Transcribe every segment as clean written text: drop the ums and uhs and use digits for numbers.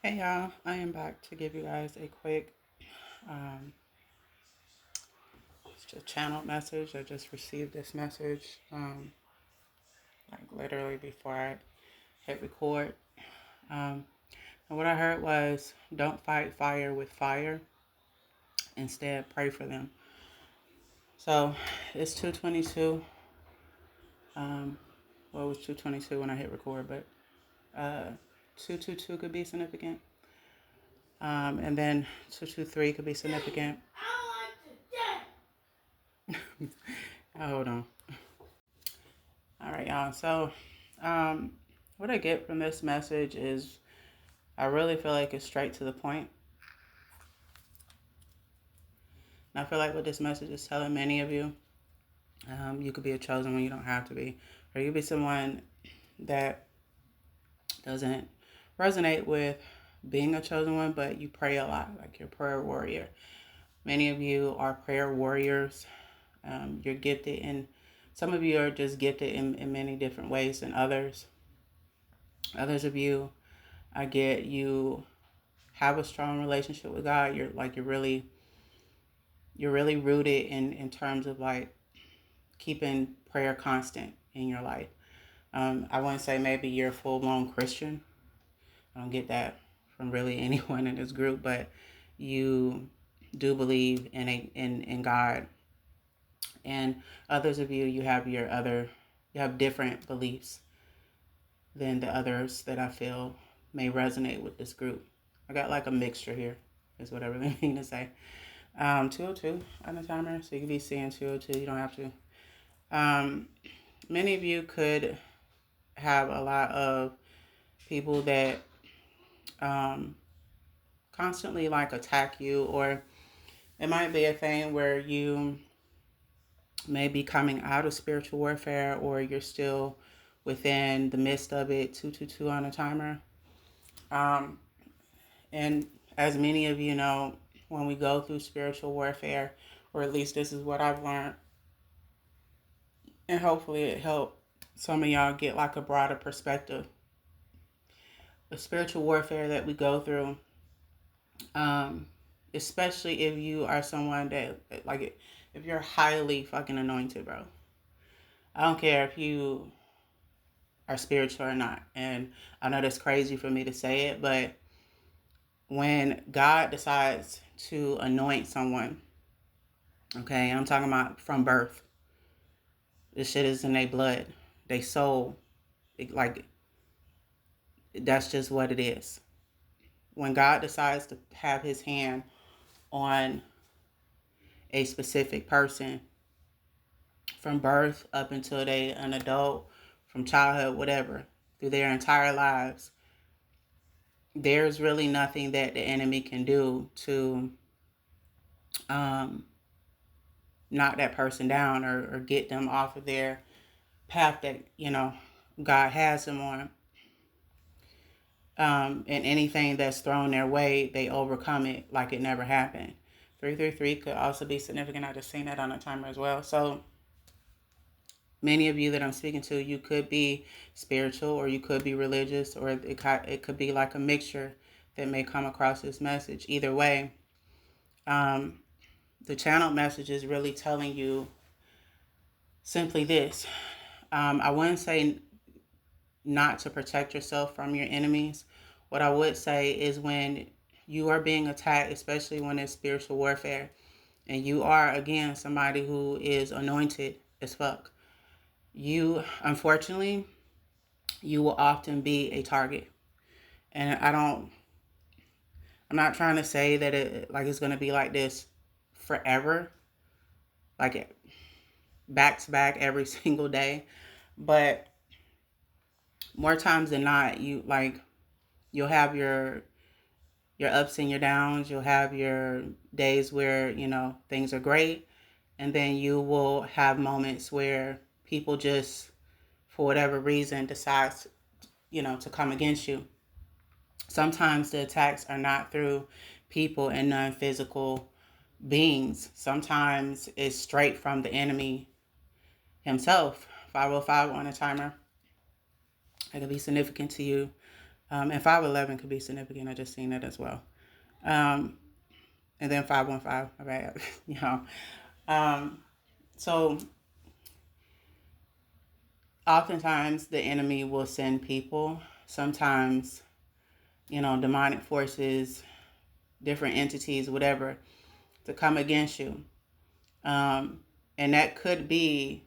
Hey y'all, I am back to give you guys a quick um, just channel message. I just received this message like literally before I hit record. Um, and what I heard was don't fight fire with fire. Instead, pray for them. So it's 2:22. Well, it was 2:22 when I hit record, but 2:22 could be significant. And then 2:23 could be significant. Hold on. All right, y'all. So, um, what I get from this message is I really feel like it's straight to the point. And I feel like what this message is telling many of you, you could be a chosen one, you don't have to be. Or you could be someone that doesn't resonate with being a chosen one, but you pray a lot, like you're a prayer warrior. Many of you are prayer warriors. You're gifted, and some of you are just gifted in many different ways than others. Others of you, I get you have a strong relationship with God. You're really rooted in terms of like keeping prayer constant in your life. I wouldn't say maybe you're a full blown Christian. I don't get that from really anyone in this group, but you do believe in God. And others of you, you have different beliefs than the others that I feel may resonate with this group. I got like a mixture here, is what I really mean to say. 202 on the timer, so you can be seeing 202. You don't have to. Many of you could have a lot of people that constantly like attack you, or it might be a thing where you may be coming out of spiritual warfare, or you're still within the midst of it. 222 on the timer. Um, and as many of you know, when we go through spiritual warfare, or at least this is what I've learned, and hopefully it helped some of y'all get like a broader perspective. The spiritual warfare that we go through, um, especially if you are someone that like if you're highly fucking anointed, bro. I don't care if you are spiritual or not, and I know that's crazy for me to say it, but when God decides to anoint someone, okay, I'm talking about from birth. This shit is in their blood, they soul. Like that's just what it is. When God decides to have His hand on a specific person from birth up until they an adult, from childhood, whatever, through their entire lives, there's really nothing that the enemy can do to um, knock that person down or get them off of their path that God has them on. And anything that's thrown their way, they overcome it like it never happened. 333 could also be significant. I just seen that on a timer as well. So many of you that I'm speaking to, you could be spiritual, or you could be religious, or it could be like a mixture that may come across this message. Either way, the channel message is really telling you simply this. I wouldn't say not to protect yourself from your enemies. What I would say is when you are being attacked, especially when it's spiritual warfare, and you are, again, somebody who is anointed as fuck, unfortunately, you will often be a target. And I'm not trying to say that it's going to be like this forever, like back to back every single day. But more times than not, you'll have your ups and your downs. You'll have your days where, things are great. And then you will have moments where people just, for whatever reason, decides, to come against you. Sometimes the attacks are not through people and non-physical beings. Sometimes it's straight from the enemy himself. 505 on a timer. It could be significant to you. And 511 could be significant. I just seen that as well. And then 515. All right. You know. So oftentimes the enemy will send people. Sometimes, demonic forces, different entities, whatever, to come against you. And that could be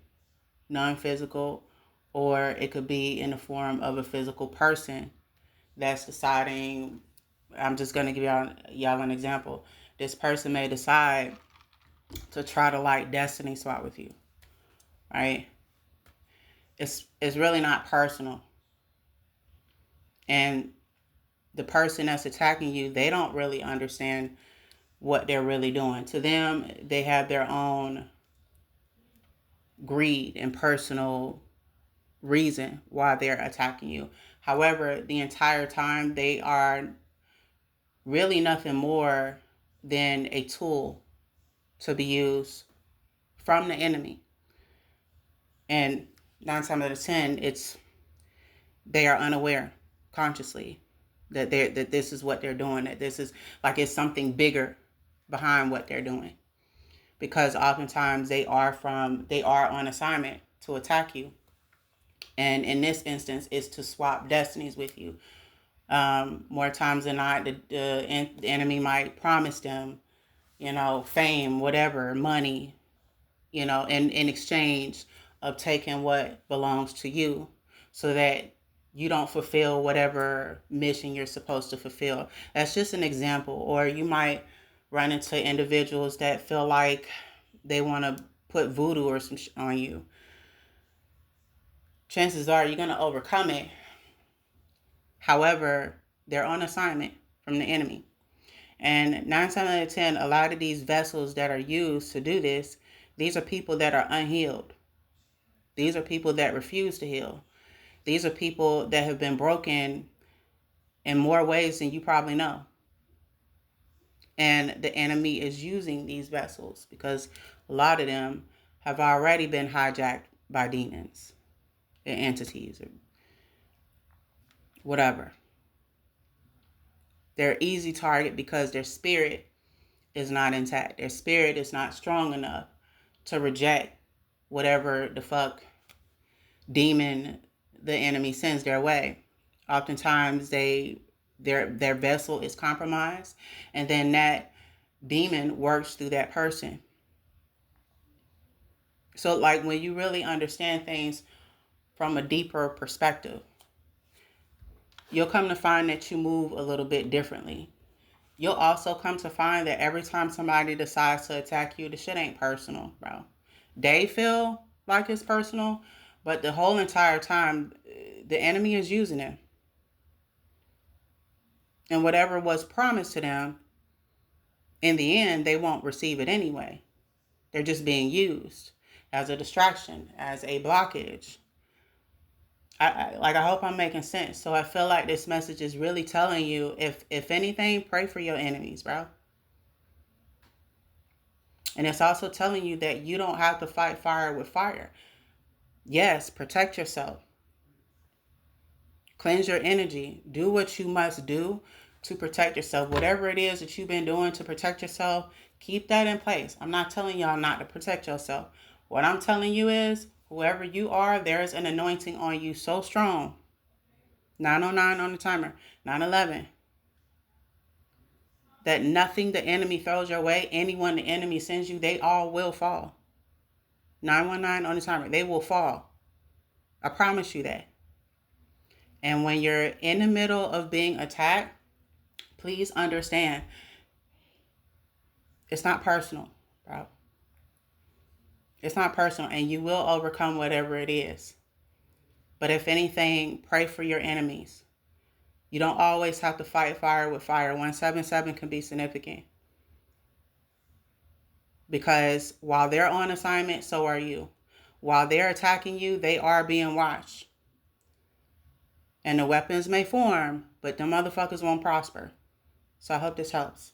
non-physical, or it could be in the form of a physical person that's deciding. I'm just going to give y'all an example. This person may decide to try to like destiny swap with you, right? It's really not personal. And the person that's attacking you, they don't really understand what they're really doing. To them, they have their own greed and personal reason why they're attacking you. However, the entire time they are really nothing more than a tool to be used from the enemy. And 9 times out of 10, they are unaware consciously that this is what they're doing, that this is like it's something bigger behind what they're doing. Because oftentimes they are on assignment to attack you. And in this instance, it's to swap destinies with you. More times than not, the enemy might promise them, fame, whatever, money, in exchange of taking what belongs to you, so that you don't fulfill whatever mission you're supposed to fulfill. That's just an example. Or you might run into individuals that feel like they want to put voodoo or some on you. Chances are you're going to overcome it. However, they're on assignment from the enemy. And 9 times out of 10, a lot of these vessels that are used to do this, these are people that are unhealed. These are people that refuse to heal. These are people that have been broken in more ways than you probably know. And the enemy is using these vessels because a lot of them have already been hijacked by demons and entities or whatever. They're easy target because their spirit is not intact. Their spirit is not strong enough to reject whatever the fuck demon the enemy sends their way. Oftentimes their vessel is compromised, and then that demon works through that person. So like when you really understand things from a deeper perspective, you'll come to find that you move a little bit differently. You'll also come to find that every time somebody decides to attack you, the shit ain't personal, bro. They feel like it's personal, but the whole entire time, the enemy is using it. And whatever was promised to them, in the end, they won't receive it anyway. They're just being used as a distraction, as a blockage. I hope I'm making sense. So I feel like this message is really telling you, if anything, pray for your enemies, bro. And it's also telling you that you don't have to fight fire with fire. Yes, protect yourself. Cleanse your energy. Do what you must do to protect yourself. Whatever it is that you've been doing to protect yourself, keep that in place. I'm not telling y'all not to protect yourself. What I'm telling you is, whoever you are, there's an anointing on you so strong. 909 on the timer. 911. That nothing the enemy throws your way, anyone the enemy sends you, they all will fall. 919 on the timer. They will fall. I promise you that. And when you're in the middle of being attacked, please understand, it's not personal, bro. It's not personal, and you will overcome whatever it is. But if anything, pray for your enemies. You don't always have to fight fire with fire. 177 can be significant. Because while they're on assignment, so are you. While they're attacking you, they are being watched. And the weapons may form, but the motherfuckers won't prosper. So I hope this helps.